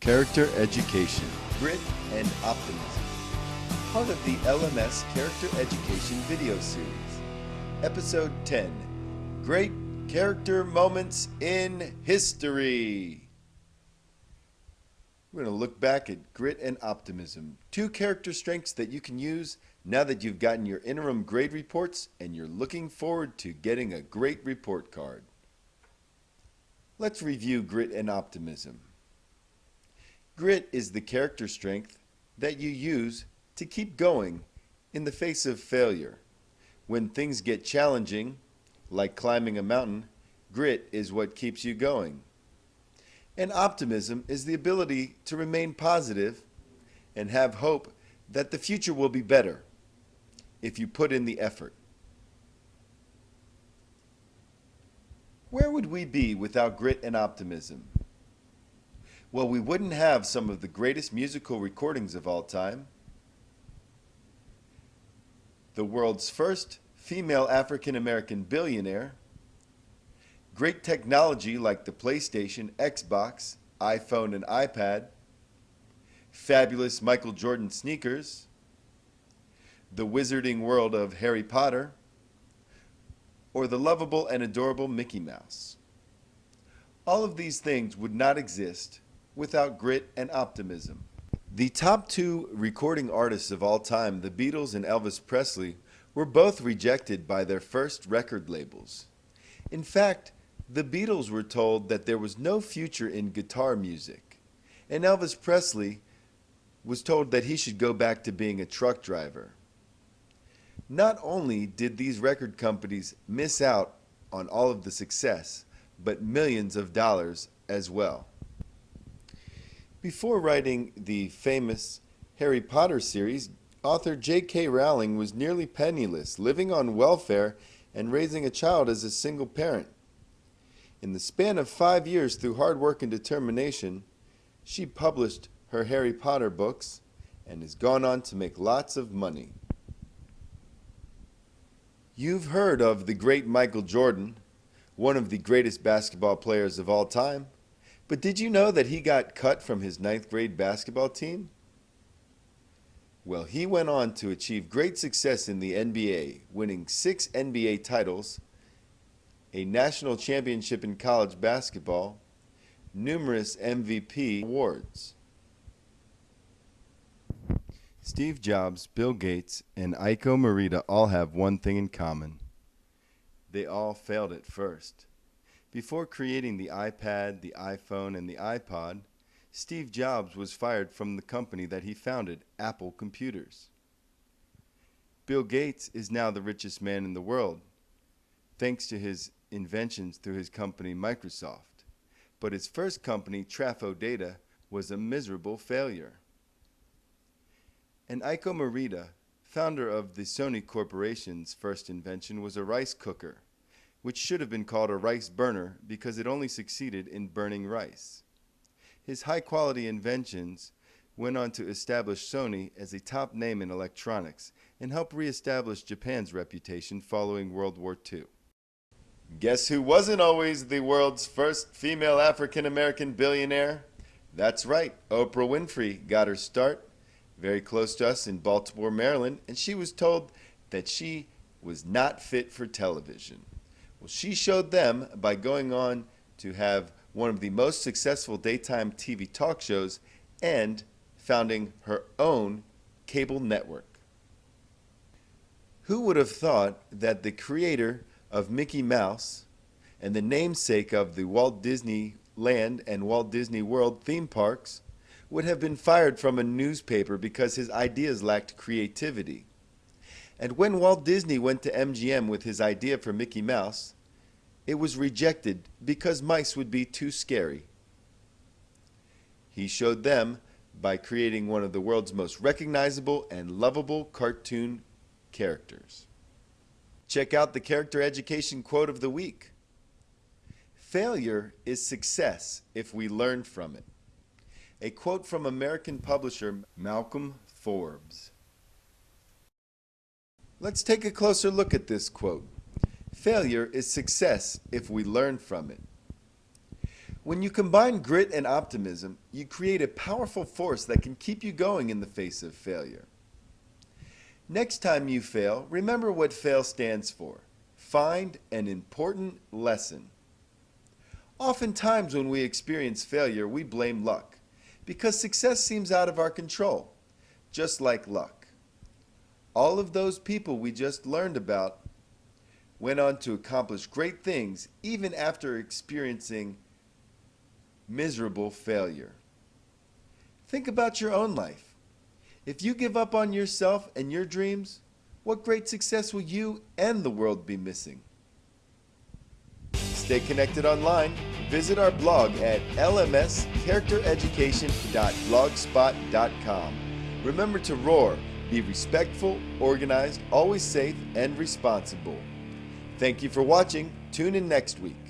Character Education, Grit and Optimism. Part of the LMS Character Education video series. Episode 10, Great Character Moments in History. We're going to look back at grit and optimism, two character strengths that you can use now that you've gotten your interim grade reports and you're looking forward to getting a great report card. Let's review grit and optimism. Grit is the character strength that you use to keep going in the face of failure. When things get challenging, like climbing a mountain, grit is what keeps you going. And optimism is the ability to remain positive and have hope that the future will be better if you put in the effort. Where would we be without grit and optimism? Well, we wouldn't have some of the greatest musical recordings of all time, the world's first female African-American billionaire, great technology like the PlayStation, Xbox, iPhone, and iPad, fabulous Michael Jordan sneakers, the wizarding world of Harry Potter, or the lovable and adorable Mickey Mouse. All of these things would not exist without grit and optimism. The top two recording artists of all time, the Beatles and Elvis Presley, were both rejected by their first record labels. In fact, the Beatles were told that there was no future in guitar music, and Elvis Presley was told that he should go back to being a truck driver. Not only did these record companies miss out on all of the success, but millions of dollars as well. Before writing the famous Harry Potter series, author J.K. Rowling was nearly penniless, living on welfare and raising a child as a single parent. In the span of 5 years, through hard work and determination, she published her Harry Potter books and has gone on to make lots of money. You've heard of the great Michael Jordan, one of the greatest basketball players of all time. But did you know that he got cut from his 9th grade basketball team? Well, he went on to achieve great success in the NBA, winning 6 NBA titles, a national championship in college basketball, numerous MVP awards. Steve Jobs, Bill Gates, and Aiko Morita all have one thing in common. They all failed at first. Before creating the iPad, the iPhone, and the iPod, Steve Jobs was fired from the company that he founded, Apple Computers. Bill Gates is now the richest man in the world, thanks to his inventions through his company Microsoft. But his first company, Trafo Data, was a miserable failure. And Aiko Morita, founder of the Sony Corporation's first invention, was a rice cooker, which should have been called a rice burner because it only succeeded in burning rice. His high-quality inventions went on to establish Sony as a top name in electronics and help reestablish Japan's reputation following World War II. Guess who wasn't always the world's first female African-American billionaire? That's right, Oprah Winfrey got her start very close to us in Baltimore, Maryland, and she was told that she was not fit for television. Well, she showed them by going on to have one of the most successful daytime TV talk shows and founding her own cable network. Who would have thought that the creator of Mickey Mouse and the namesake of the Walt Disney Land and Walt Disney World theme parks would have been fired from a newspaper because his ideas lacked creativity? And when Walt Disney went to MGM with his idea for Mickey Mouse, it was rejected because mice would be too scary. He showed them by creating one of the world's most recognizable and lovable cartoon characters. Check out the character education quote of the week. Failure is success if we learn from it. A quote from American publisher Malcolm Forbes. Let's take a closer look at this quote. Failure is success if we learn from it. When you combine grit and optimism, you create a powerful force that can keep you going in the face of failure. Next time you fail, remember what FAIL stands for. Find an important lesson. Oftentimes when we experience failure, we blame luck, because success seems out of our control, just like luck. All of those people we just learned about went on to accomplish great things even after experiencing miserable failure. Think about your own life. If you give up on yourself and your dreams, what great success will you and the world be missing? Stay connected online. Visit our blog at lmscharactereducation.blogspot.com. Remember to roar, be respectful, organized, always safe, and responsible. Thank you for watching. Tune in next week.